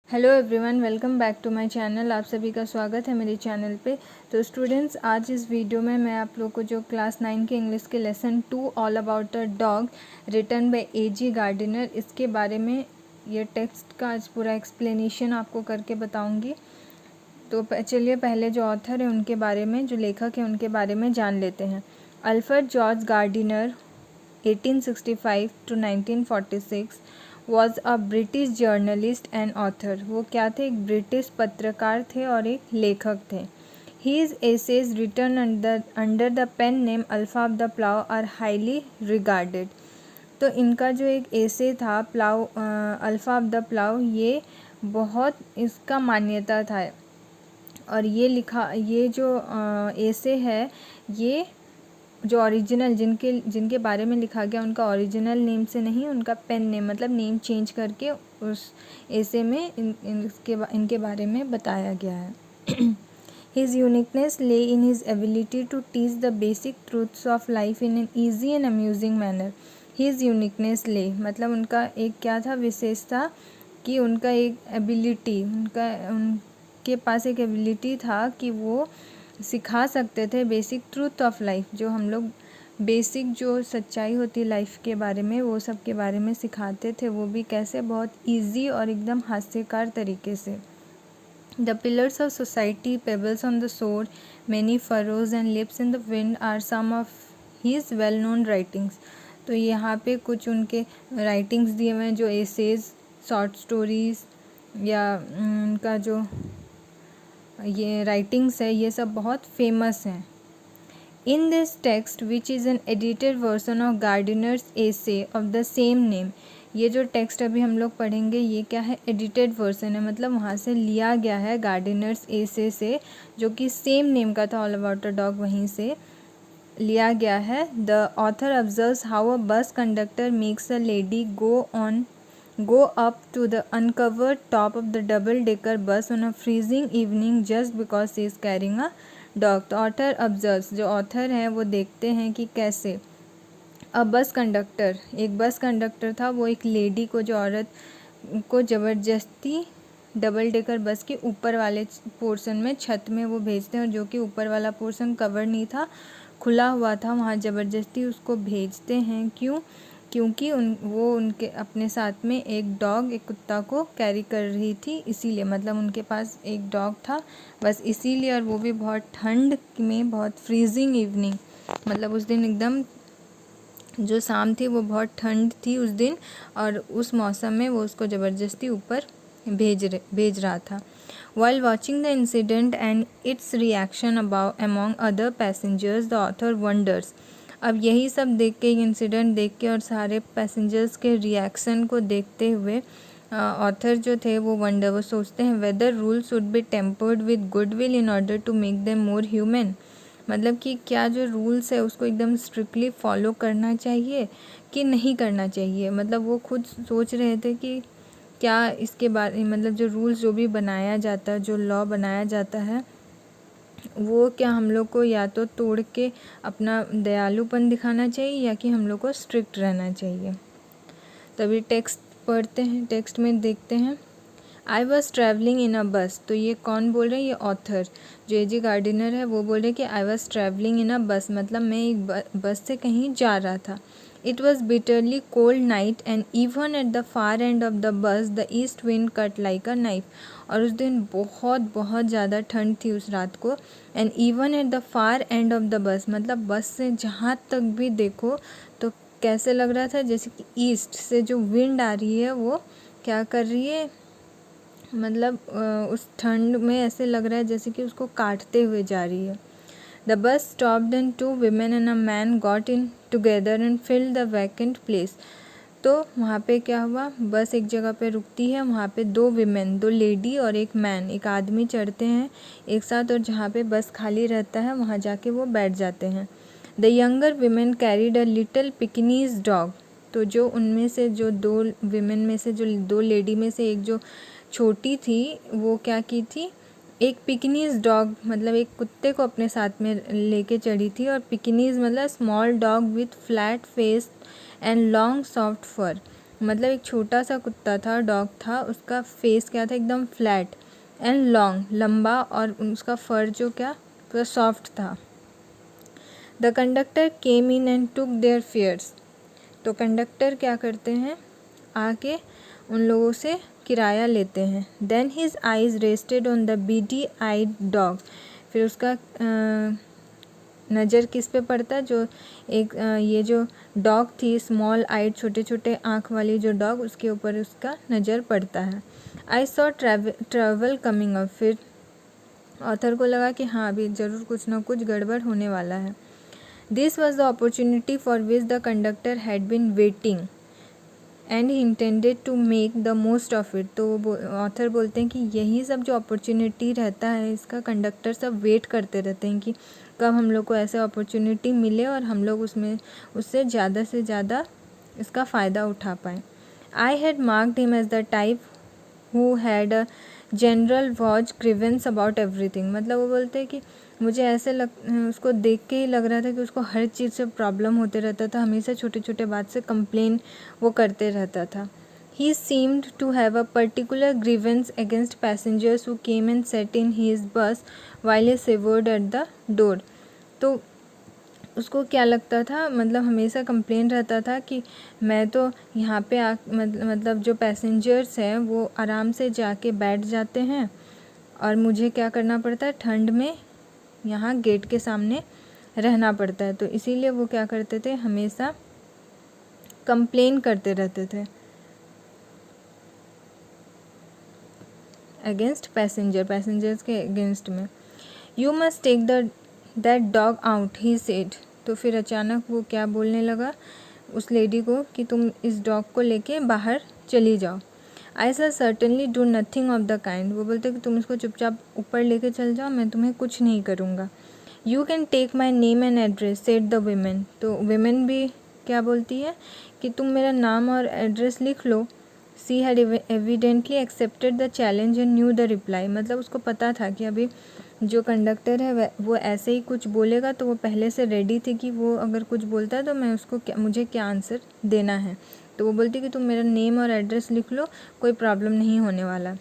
Hello everyone, welcome back to my channel. आप सभी का स्वागत है मेरे चैनल पे। तो स्टूडेंट्स, आज इस वीडियो में मैं आप लोग को जो क्लास 9 के इंग्लिश के lesson 2 all about the dog written by A.G. Gardiner, इसके बारे में ये टेक्स्ट का आज पूरा एक्सप्लेनेशन आपको करके बताऊंगी। तो चलिए पहले जो ऑथर है उनके बारे में, जो लेखक है उनके बारे में जान लेते हैं। Alfred George Gardiner 1865 to 1946 was a British journalist and author. वो क्या थे? एक ब्रिटिश पत्रकार थे और एक लेखक थे। His essays written under the pen name alpha of the plough are highly regarded. तो इनका जो एक एसे था plough, alpha of the plough, ये बहुत इसका मान्यता था। और ये जो एसे है, ये जो ओरिजिनल जिनके बारे में लिखा गया उनका ओरिजिनल नेम से नहीं, उनका पेन नेम मतलब नेम चेंज करके उस ऐसे में इनके बारे में बताया गया है। His uniqueness lay in his ability to teach the basic truths of life in an easy and amusing manner. His uniqueness lay मतलब उनका एक क्या था, विशेषता, कि उनका एक एबिलिटी, उनके पास एक एबिलिटी था कि वो सिखा सकते थे बेसिक ट्रूथ ऑफ लाइफ। जो हम लोग बेसिक जो सच्चाई होती है लाइफ के बारे में, वो सब के बारे में सिखाते थे। वो भी कैसे? बहुत इजी और एकदम हास्यकार तरीके से। The pillars of society, pebbles on the shore, many furrows and leaves in the wind are some of his well known writings. तो यहाँ पे कुछ उनके राइटिंग्स दिए हुए हैं, जो एसेज, शॉर्ट स्टोरीज या उनका जो ये राइटिंग्स है, ये सब बहुत फेमस हैं। In this text which is an edited version of Gardiner's essay of the same name. ये जो टेक्स्ट अभी हम लोग पढ़ेंगे, ये क्या है? एडिटेड वर्सन है, मतलब वहाँ से लिया गया है गार्डिनर्स एसे से, जो कि सेम नेम का था, ऑल अबाउट द डॉग, वहीं से लिया गया है। The author observes how a bus conductor makes a lady go up to the uncovered top of the double-decker bus on a freezing evening just because she is carrying a dog. तो author observes, जो author हैं वो देखते हैं कि कैसे bus conductor, एक bus conductor था, वो एक लेडी को, जो औरत को ज़बरदस्ती डबल डेकर बस के ऊपर वाले पोर्शन में, छत में वो भेजते हैं, और जो कि ऊपर वाला पोर्शन कवर नहीं था, खुला हुआ था, वहाँ ज़बरदस्ती उसको भेजते हैं। क्यों? क्योंकि वो उनके अपने साथ में एक डॉग, एक कुत्ता को कैरी कर रही थी, इसीलिए, मतलब उनके पास एक डॉग था, बस इसीलिए। और वो भी बहुत ठंड में, बहुत फ्रीजिंग इवनिंग, मतलब उस दिन एकदम जो शाम थी वो बहुत ठंड थी उस दिन, और उस मौसम में वो उसको ज़बरदस्ती ऊपर भेज रहा था। While watching the incident and its reaction among other passengers, the author wonders. अब यही सब देख के, इंसिडेंट देख के और सारे पैसेंजर्स के रिएक्शन को देखते हुए ऑथर जो थे वो सोचते हैं, whether rule should be tempered with goodwill in order to make them more human. मतलब कि क्या जो रूल्स है उसको एकदम स्ट्रिक्टली फॉलो करना चाहिए कि नहीं करना चाहिए। मतलब वो खुद सोच रहे थे कि क्या इसके बारे, मतलब जो रूल्स जो भी बनाया जाता है, जो लॉ बनाया जाता है, वो क्या हम लोग को या तो तोड़ के अपना दयालुपन दिखाना चाहिए, या कि हम लोग को स्ट्रिक्ट रहना चाहिए। तभी टेक्स्ट पढ़ते हैं, टेक्स्ट में देखते हैं। आई वॉज ट्रैवलिंग इन अ बस। तो ये कौन बोल रहे हैं? ये ऑथर जो A.G. गार्डिनर है, वो बोल रहे हैं कि आई वॉज ट्रैवलिंग इन अ बस, मतलब मैं एक बस से कहीं जा रहा था। It was bitterly cold night and even at the far end of the बस the east wind cut like a knife. और उस दिन बहुत बहुत ज़्यादा ठंड थी उस रात को। And even at the far end of the बस, मतलब बस से जहाँ तक भी देखो तो कैसे लग रहा था, जैसे कि ईस्ट से जो विंड आ रही है वो क्या कर रही है, मतलब उस ठंड में ऐसे लग रहा है जैसे कि उसको काटते हुए जा रही है। The bus stopped and 2 women and a man got in together and filled the vacant place. तो वहाँ पे क्या हुआ, बस एक जगह पे रुकती है, वहाँ पे 2 विमेन, 2 लेडी और एक मैन, एक आदमी चढ़ते हैं एक साथ, और जहाँ पे बस खाली रहता है वहाँ जाके वो बैठ जाते हैं। The younger women carried a little Pekinese dog. तो जो उनमें से जो 2 विमेन में से, जो 2 लेडी में से एक जो छोटी थी, वो क्या की थी, एक पिकनीज डॉग, मतलब एक कुत्ते को अपने साथ में लेके चढ़ी थी। और पिकनीज मतलब small dog with flat face and long soft fur. मतलब एक छोटा सा कुत्ता था, डॉग था, उसका फेस क्या था, एकदम फ्लैट एंड लॉन्ग, लंबा, और उसका फर जो क्या पूरा सॉफ्ट था। The conductor came in and took their fares. तो कंडक्टर क्या करते हैं, आके उन लोगों से किराया लेते हैं। Then his eyes rested on the beady eyed dog. फिर उसका नज़र किस पे पड़ता है, जो एक ये जो डॉग थी, स्मॉल आइड, छोटे छोटे आँख वाली जो डॉग, उसके ऊपर उसका नज़र पड़ता है। I saw travel coming up. फिर ऑथर को लगा कि हाँ अभी ज़रूर कुछ ना कुछ गड़बड़ होने वाला है। This was the opportunity for which the conductor had been waiting and he intended to make the most of it. तो ऑथर बोलते हैं कि यही सब जो अपॉर्चुनिटी रहता है, इसका कंडक्टर सब वेट करते रहते हैं कि कब हम लोग को ऐसे अपॉर्चुनिटी मिले और हम लोग उससे ज़्यादा से ज़्यादा इसका फ़ायदा उठा पाएँ। I had marked him as the type who had a general watch grievance about everything. मतलब वो बोलते हैं कि मुझे ऐसे उसको देख के ही लग रहा था कि उसको हर चीज़ से प्रॉब्लम होते रहता था, हमेशा छोटे छोटे बात से कंप्लेन वो करते रहता था। He seemed to have a particular grievance against passengers who came and set in his bus while he shivered at the door. तो उसको क्या लगता था, मतलब हमेशा कंप्लेन रहता था कि मैं तो यहाँ पे मतलब जो पैसेंजर्स हैं वो आराम से जाके बैठ जाते हैं और मुझे क्या करना पड़ता है, ठंड में यहाँ गेट के सामने रहना पड़ता है। तो इसीलिए वो क्या करते थे, हमेशा कंप्लेन करते रहते थे अगेंस्ट पैसेंजर्स के अगेंस्ट में। You must take that dog out he said. तो फिर अचानक वो क्या बोलने लगा उस लेडी को कि तुम इस डॉग को लेके बाहर चली जाओ। I shall certainly do nothing of the kind. वो बोलते कि तुम इसको चुपचाप ऊपर लेके चल जाओ, मैं तुम्हें कुछ नहीं करूँगा। You can take my name and address said the women. तो वीमेन भी क्या बोलती है कि तुम मेरा नाम और एड्रेस लिख लो। She had evidently accepted the challenge and knew the reply. मतलब उसको पता था कि अभी जो कंडक्टर है वो ऐसे ही कुछ बोलेगा, तो वो पहले से रेडी थी कि वो अगर कुछ बोलता है तो मैं उसको मुझे क्या आंसर देना है। तो वो बोलती कि तुम मेरा नेम और एड्रेस लिख लो, कोई प्रॉब्लम नहीं होने वाला।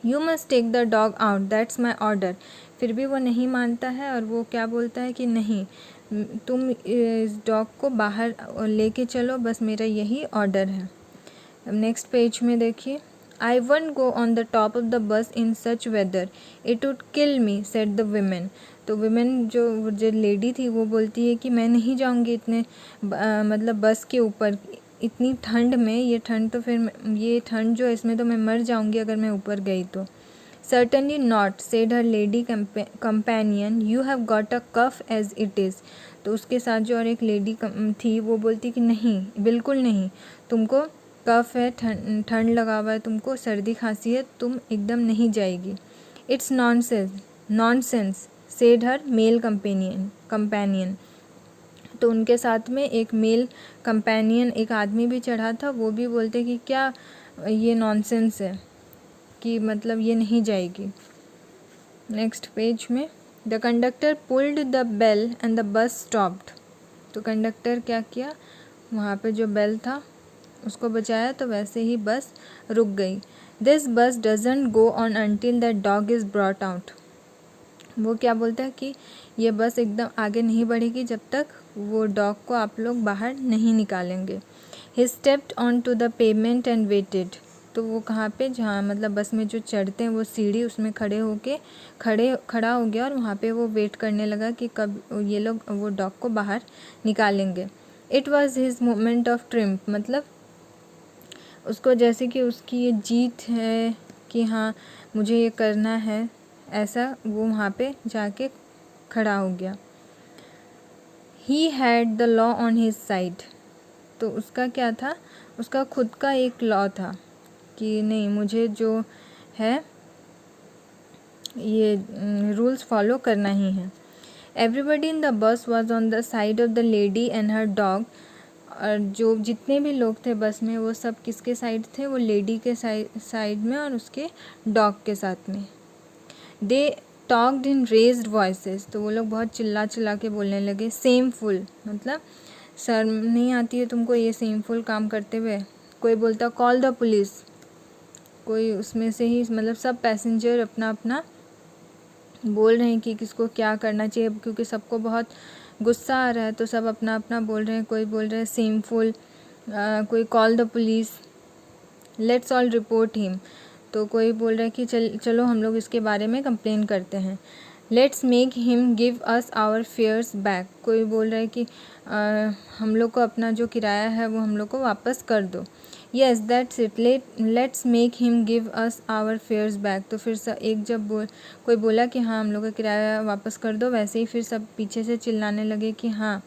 You must take the dog out that's my order. फिर भी वो नहीं मानता है और वो क्या बोलता है कि नहीं, तुम इस डॉग को बाहर लेके चलो, बस मेरा यही ऑर्डर है। अब नेक्स्ट पेज में देखिए, I won't go on the top of the bus in such weather, it would kill me said the women. तो वीमेन जो लेडी थी वो बोलती है कि मैं नहीं जाऊंगी इतने मतलब बस के ऊपर इतनी ठंड में। ये ठंड तो फिर ये ठंड जो है इसमें तो मैं मर जाऊंगी अगर मैं ऊपर गई तो। Certainly not said her lady companion, you have got a cough as it is. तो उसके साथ जो और एक लेडी थी वो बोलती कि नहीं, बिल्कुल नहीं, तुमको कफ है, ठंड लगा हुआ है, तुमको सर्दी खांसी है, तुम एकदम नहीं जाएगी। It's nonsense said her male companion. तो उनके साथ में एक मेल कंपेनियन, एक आदमी भी चढ़ा था, वो भी बोलते कि क्या ये नॉनसेंस है कि मतलब ये नहीं जाएगी। नेक्स्ट पेज में, the conductor pulled the bell and the bus stopped. तो कंडक्टर क्या किया, वहाँ पे जो बेल था उसको बजाया तो वैसे ही बस रुक गई। दिस बस doesn't go on until that dog is brought out. वो क्या बोलता है कि ये बस एकदम आगे नहीं बढ़ेगी जब तक वो डॉग को आप लोग बाहर नहीं निकालेंगे। He stepped on to the pavement and waited. तो वो कहाँ पे, जहाँ मतलब बस में जो चढ़ते हैं वो सीढ़ी, उसमें खड़ा हो गया और वहाँ पे वो वेट करने लगा कि कब ये लोग वो डॉग को बाहर निकालेंगे। It was his moment of triumph. मतलब उसको जैसे कि उसकी ये जीत है कि हाँ मुझे ये करना है, ऐसा वो वहाँ पे जाके खड़ा हो गया। He had the law on his side. तो उसका क्या था, उसका खुद का एक लॉ था कि नहीं, मुझे जो है ये रूल्स फॉलो करना ही है। Everybody in the bus was on the side of the lady and her dog. और जो जितने भी लोग थे बस में वो सब किसके साइड थे, वो लेडी के साइड में और उसके डॉग के साथ में। They talked in raised voices. तो वो लोग बहुत चिल्ला चिल्ला के बोलने लगे। सेमफुल, मतलब शर्म नहीं आती है तुमको ये सेमफुल काम करते हुए, कोई बोलता कॉल द पुलिस, कोई उसमें से ही मतलब सब पैसेंजर अपना अपना बोल रहे हैं कि किसको क्या करना चाहिए, क्योंकि सबको बहुत गुस्सा आ रहा है तो सब अपना अपना बोल रहे हैं। कोई बोल रहे हैं सेमफुल, कोई call the police, let's all report him, तो कोई बोल रहा है कि चलो हम लोग इसके बारे में कंप्लेन करते हैं। Let's make him give us our fares back, कोई बोल रहा है कि हम लोग को अपना जो किराया है वो हम लोग को वापस कर दो। Yes that's it, let's make him give us our fares back, तो फिर एक जब कोई बोला कि हाँ हम लोग का किराया वापस कर दो, वैसे ही फिर सब पीछे से चिल्लाने लगे कि हाँ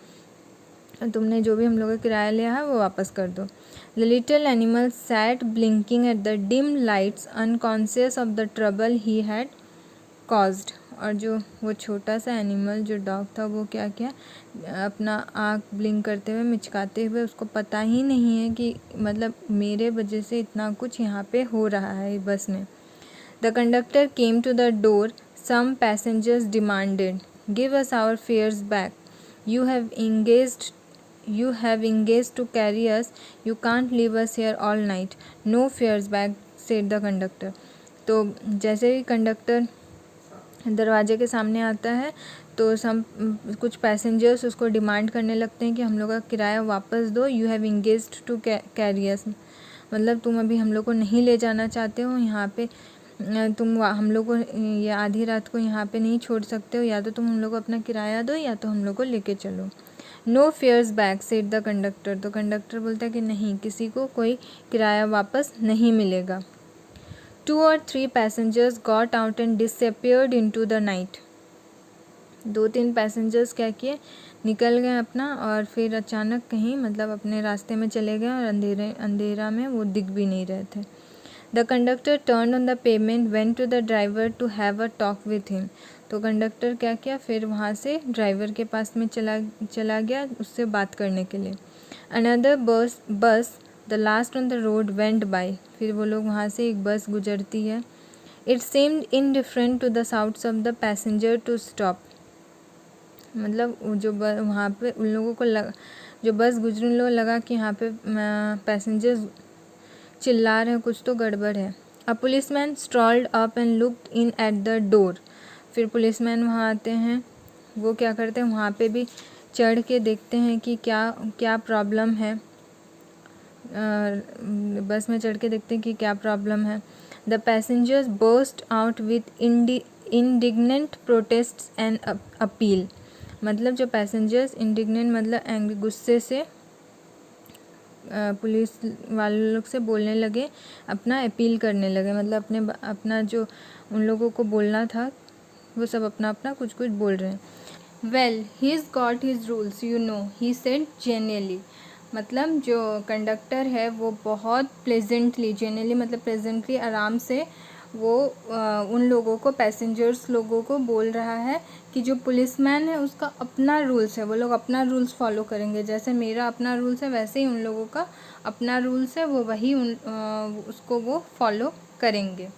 तुमने जो भी हम लोग का किराया लिया है वो वापस कर दो। The little animal sat blinking at the dim lights unconscious of the trouble he had caused, और जो वो छोटा सा एनिमल जो डॉग था वो क्या किया, अपना आँख ब्लिंक करते हुए मिचकाते हुए, उसको पता ही नहीं है कि मतलब मेरे वजह से इतना कुछ यहाँ पे हो रहा है बस में। The conductor came to the door, some passengers demanded give us our fares back, you have engaged to carry us, you can't leave us here all night, no fares back, said the conductor। तो जैसे ही conductor दरवाजे के सामने आता है तो कुछ passengers उसको डिमांड करने लगते हैं कि हम लोग का किराया वापस दो, you have engaged to carry us, मतलब तुम अभी हम लोग को नहीं ले जाना चाहते हो यहाँ पे, तुम हम लोग को ये आधी रात को यहाँ पे नहीं छोड़ सकते हो, या तो तुम हम लोग को अपना किराया दो या तो हम लोग को लेके चलो। No fares back, said the conductor, तो कंडक्टर बोलता है कि नहीं, किसी को कोई किराया वापस नहीं मिलेगा। 2 or 3 passengers got out and disappeared into the night, 2-3 passengers क्या किए, निकल गए अपना और फिर अचानक कहीं मतलब अपने रास्ते में चले गए और अंधेरा में वो दिख भी नहीं रहे थे। The conductor turn on the pavement, went to the driver to have a talk with him, तो कंडक्टर क्या किया, फिर वहाँ से ड्राइवर के पास में चला गया उससे बात करने के लिए। Another bus the last on the road went by, फिर वो लोग वहाँ से एक बस गुजरती है। It seemed indifferent to the shouts of the passenger to stop, मतलब जो वहाँ पे उन लोगों को जो बस गुजरी उन लोगों को लगा कि यहाँ पे पैसेंजर्स चिल्ला रहे हैं, कुछ तो गड़बड़ है। A policeman strolled up and looked in at the door, फिर पुलिसमैन वहाँ आते हैं, वो क्या करते हैं वहाँ पे भी चढ़ के देखते हैं कि क्या प्रॉब्लम है, बस में चढ़ के देखते हैं कि क्या प्रॉब्लम है। The passengers burst out with indignant protests and appeal, मतलब जो पैसेंजर्स इंडिग्नेंट मतलब एंग्री, गुस्से से पुलिस वाले लोग से बोलने लगे, अपना अपील करने लगे, मतलब अपना जो उन लोगों को बोलना था वो सब अपना अपना कुछ कुछ बोल रहे हैं। Well he is got his rules you know, he said genuinely, मतलब जो कंडक्टर है वो बहुत प्लेजेंटली, जेन्युइनली मतलब प्लेजेंटली आराम से वो उन लोगों को, पैसेंजर्स लोगों को बोल रहा है कि जो पुलिसमैन है उसका अपना रूल्स है, वो लोग अपना रूल्स फॉलो करेंगे, जैसे मेरा अपना रूल्स है वैसे ही उन लोगों का अपना रूल्स है, वो वही उसको वो फॉलो करेंगे।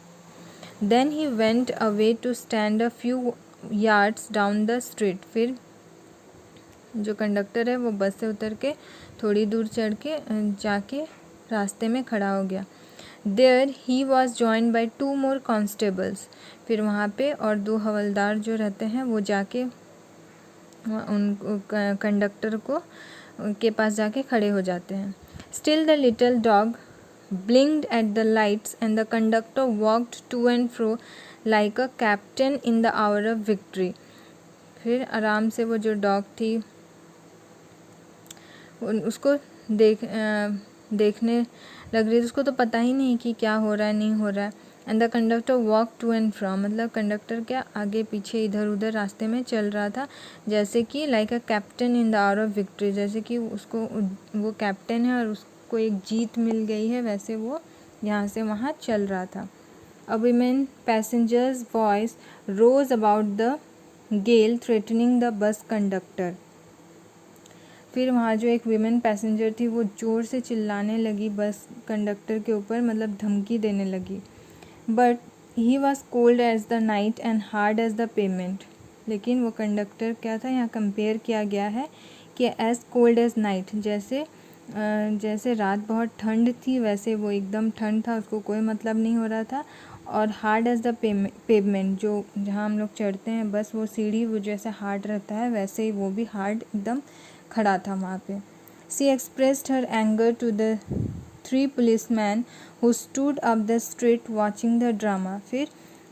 Then he went away to stand a few yards down the street, फिर जो कंडक्टर है वो बस से उतर के थोड़ी दूर चढ़ के जाके रास्ते में खड़ा हो गया। There he was joined by 2 more constables, फिर वहाँ पे और 2 हवलदार जो रहते हैं वो जाके उन कंडक्टर को के पास जाके खड़े हो जाते हैं। Still the little dog blinked at the lights and the conductor walked to and fro like a captain in the hour of victory, फिर आराम से वो जो डॉग थी उसको देखने लग रही थी, उसको तो पता ही नहीं कि क्या हो रहा है नहीं हो रहा है। And the conductor walk to and fro, मतलब कंडक्टर क्या आगे पीछे इधर उधर रास्ते में चल रहा था, जैसे कि like a captain in the hour of victory, जैसे कि उसको वो कैप्टन है और उसको एक जीत मिल गई है, वैसे वो यहाँ से वहाँ चल रहा था। A women passengers voice rose about the gale threatening the bus conductor, फिर वहाँ जो एक वीमेन पैसेंजर थी वो ज़ोर से चिल्लाने लगी बस कंडक्टर के ऊपर, मतलब धमकी देने लगी। But he was cold as the night and hard as the pavement, लेकिन वो कंडक्टर क्या था, यहाँ कंपेयर किया गया है कि एज कोल्ड एज नाइट, जैसे जैसे रात बहुत ठंड थी वैसे वो एकदम ठंड था, उसको कोई मतलब नहीं हो रहा था। और हार्ड एज द पेवमेंट, जो जहाँ हम लोग चढ़ते हैं बस वो सीढ़ी वो जैसे हार्ड रहता है वैसे ही वो भी हार्ड एकदम खड़ा था वहाँ पे। She expressed her anger to the 3 policeman who stood up the street watching the drama. फिर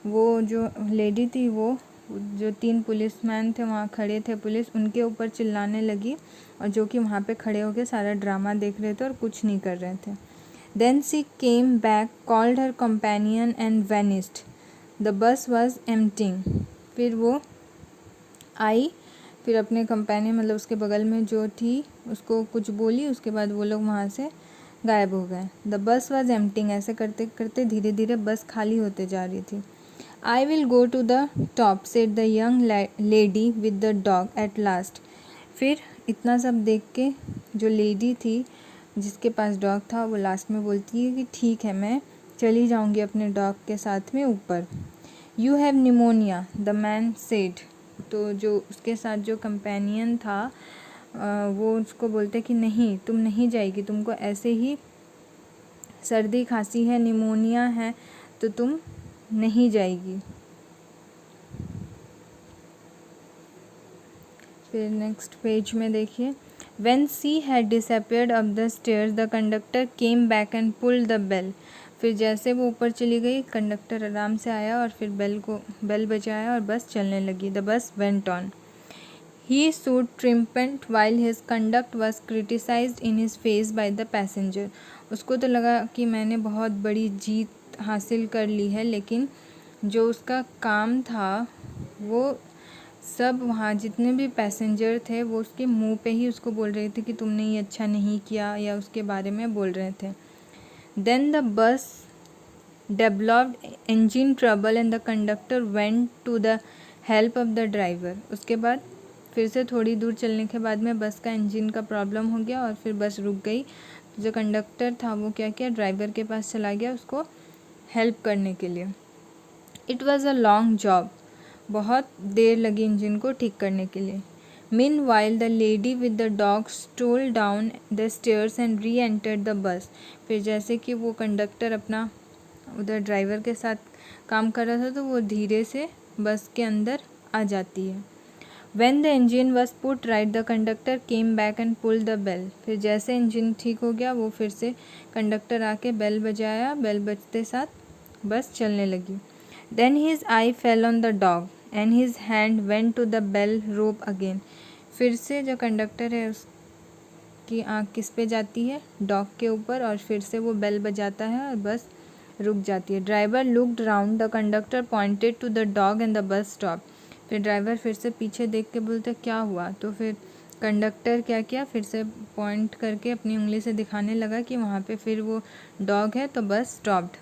वो जो लेडी थी, वो जो 3 पुलिसमैन थे वहाँ खड़े थे, पुलिस उनके ऊपर चिल्लाने लगी, और जो कि वहाँ पे खड़े होकर सारा ड्रामा देख रहे थे और कुछ नहीं कर रहे थे। Then she came back, called her companion and vanished. The bus was emptying. फिर वो आई, फिर अपने कंपेनियन मतलब उसके बगल में जो थी उसको कुछ बोली, उसके बाद वो लोग वहाँ से गायब हो गए। द बस वॉज एम्प्टिंग, ऐसे करते करते धीरे धीरे बस खाली होते जा रही थी। I will go to the top, said the young lady with the dog at last. फिर इतना सब देख के जो लेडी थी जिसके पास डॉग था वो लास्ट में बोलती है कि ठीक है, मैं चली जाऊंगी अपने डॉग के साथ में ऊपर। You have pneumonia, the man said. तो जो उसके साथ जो कंपेनियन था वो उसको बोलते कि नहीं, तुम नहीं जाएगी, तुमको ऐसे ही सर्दी खांसी है, निमोनिया है, तो तुम नहीं जाएगी। फिर नेक्स्ट पेज में देखिए, When she had disappeared up the stairs, the conductor came back and pulled the bell. फिर जैसे वो ऊपर चली गई, कंडक्टर आराम से आया और फिर बेल बजाया और बस चलने लगी। The bus went on. He stood triumphant while his conduct was criticized in his face by the passenger. उसको तो लगा कि मैंने बहुत बड़ी जीत हासिल कर ली है, लेकिन जो उसका काम था वो सब वहाँ जितने भी पैसेंजर थे वो उसके मुंह पे ही उसको बोल रहे थे कि तुमने ये अच्छा नहीं किया, या उसके बारे में बोल रहे थे। Then the bus developed engine trouble and the conductor went to the help of the driver. उसके बाद फिर से थोड़ी दूर चलने के बाद में बस का इंजन का प्रॉब्लम हो गया और फिर बस रुक गई। जो कंडक्टर था वो क्या किया, ड्राइवर के पास चला गया उसको हेल्प करने के लिए। It was a long job, बहुत देर लगी इंजन को ठीक करने के लिए। Meanwhile, the lady with the dog stole down the stairs and re-entered the bus. फिर जैसे कि वो कंडक्टर अपना उधर ड्राइवर के साथ काम कर रहा था तो वो धीरे से बस के अंदर आ जाती है। When the engine was put right, the conductor came back and pulled the bell. फिर जैसे इंजन ठीक हो गया वो फिर से कंडक्टर आके बेल बजाया, बेल बजते साथ बस चलने लगी। Then his eye fell on the dog and his hand went to the bell rope again. फिर से जो कंडक्टर है उसकी आँख किस पे जाती है, डॉग के ऊपर, और फिर से वो बेल बजाता है और बस रुक जाती है। Driver looked round, the conductor pointed to the dog and the bus stop. फिर ड्राइवर फिर से पीछे देख के बोलते क्या हुआ, तो फिर कंडक्टर क्या किया, फिर से पॉइंट करके अपनी उंगली से दिखाने लगा कि वहाँ पे फिर वो डॉग है, तो bus stopped.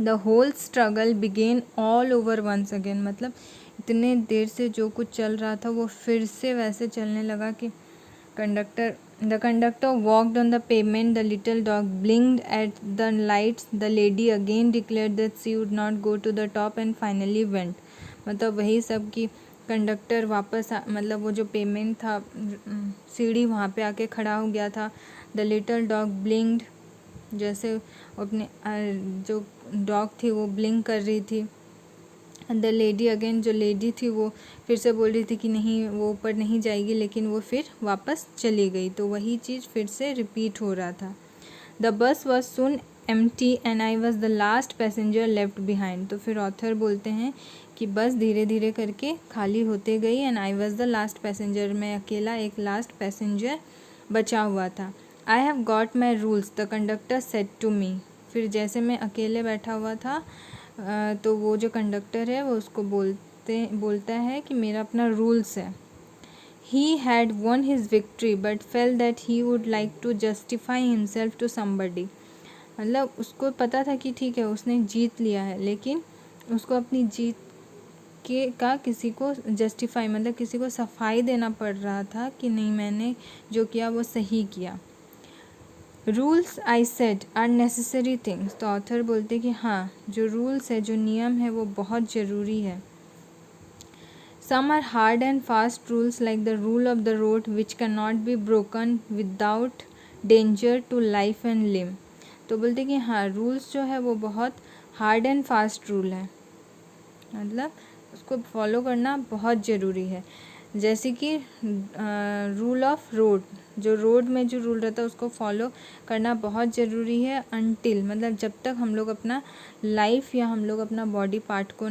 The whole struggle began all over once again. मतलब इतने देर से जो कुछ चल रहा था वो फिर से वैसे चलने लगा कि the conductor walked on the pavement, the little dog blinked at the lights, the lady again declared that she would not go to the top and finally went. मतलब वही सब कि कंडक्टर वापस मतलब वो जो पेमेंट था, सीढ़ी वहाँ पे आके खड़ा हो गया था। द लिटिल डॉग ब्लिंक्ड, जैसे अपने जो डॉग थी वो ब्लिंक कर रही थी। द लेडी अगेन, जो लेडी थी वो फिर से बोल रही थी कि नहीं वो ऊपर नहीं जाएगी, लेकिन वो फिर वापस चली गई। तो वही चीज़ फिर से रिपीट हो रहा था। The bus was soon empty and I was the last passenger left behind. तो फिर ऑथर बोलते हैं कि बस धीरे धीरे करके खाली होते गई and I was the last passenger, मैं अकेला एक लास्ट पैसेंजर बचा हुआ था। I have got my rules, the conductor said to me. फिर जैसे मैं अकेले बैठा हुआ था तो वो जो कंडक्टर है वो उसको बोलता है कि मेरा अपना रूल्स है। He had won his victory but felt that he would like to justify himself to somebody. मतलब उसको पता था कि ठीक है उसने जीत लिया है, लेकिन उसको अपनी जीत का किसी को जस्टिफाई मतलब किसी को सफाई देना पड़ रहा था कि नहीं मैंने जो किया वो सही किया। Rules I said are necessary things. तो ऑथर बोलते कि हाँ, जो रूल्स है, जो नियम है वो बहुत ज़रूरी है। Some are hard and fast rules like the rule of the road which cannot be broken without danger to life and limb. तो बोलते कि हाँ, रूल्स जो है वो बहुत हार्ड एंड फास्ट रूल है, मतलब उसको फॉलो करना बहुत ज़रूरी है। जैसे कि रूल ऑफ रोड, जो रोड में जो रूल रहता है उसको फॉलो करना बहुत ज़रूरी है। अनटिल, मतलब जब तक हम लोग अपना लाइफ या हम लोग अपना बॉडी पार्ट को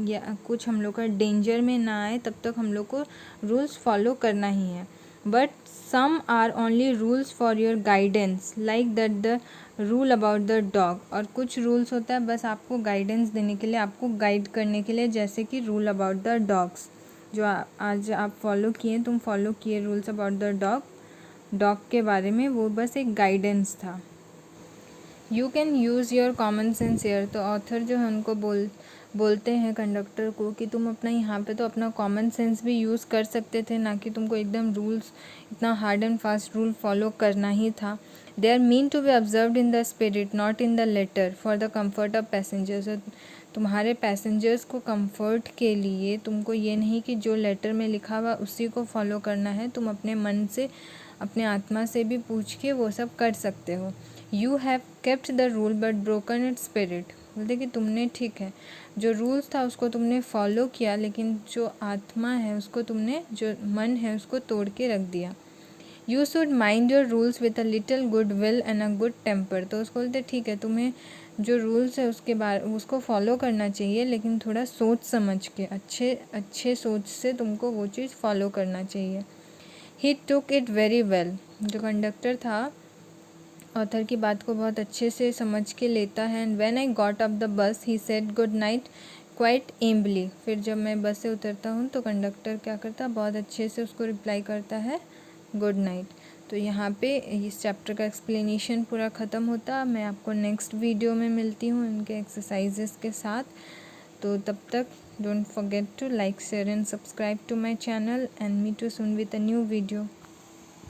या कुछ हम लोग का डेंजर में ना आए, तब तक हम लोग को रूल्स फॉलो करना ही है। But some are only rules for your guidance, like that the rule about the dog. और कुछ रूल्स होता है बस आपको गाइडेंस देने के लिए, आपको गाइड करने के लिए, जैसे कि रूल अबाउट द डॉग्स जो आज आप फॉलो किए, तुम फॉलो किए रूल्स अबाउट द डॉग के बारे में, वो बस एक गाइडेंस था। You can use your common sense here. तो ऑथर जो है उनको बोलते हैं कंडक्टर को कि तुम अपना यहाँ पे तो अपना कॉमन सेंस भी यूज़ कर सकते थे, ना कि तुमको एकदम रूल्स, इतना hard and fast rule follow करना ही था। They are mean to be observed in the spirit not in the letter for the comfort of passengers. तुम्हारे पैसेंजर्स को कंफर्ट के लिए तुमको ये नहीं कि जो लेटर में लिखा हुआ उसी को फॉलो करना है, तुम अपने मन से, अपने आत्मा से भी पूछ के वो सब कर सकते हो। You have kept the rule but broken it's spirit. बोलते कि तुमने, ठीक है, जो रूल्स था उसको तुमने फॉलो किया, लेकिन जो आत्मा है उसको तुमने, जो मन है उसको तोड़ के रख दिया। You should mind your rules with a little good will and a good temper. तो उसको बोलते ठीक है, तुम्हें जो रूल्स है उसके बारे उसको फॉलो करना चाहिए, लेकिन थोड़ा सोच समझ के, अच्छे सोच से तुमको वो चीज़ फॉलो करना चाहिए। ही टुक इट वेरी वेल। जो कंडक्टर था ऑथर की बात को बहुत अच्छे से समझ के लेता है। And when I got off the bus he said good night quite amiably. फिर जब मैं बस से उतरता हूँ तो कंडक्टर क्या करता, बहुत अच्छे से उसको रिप्लाई करता है गुड नाइट। तो यहाँ पे इस चैप्टर का एक्सप्लेनेशन पूरा ख़त्म होता। मैं आपको नेक्स्ट वीडियो में मिलती हूँ इनके एक्सरसाइजेस के साथ। तो तब तक don't forget to like, share and subscribe to my channel and meet you soon with a new video.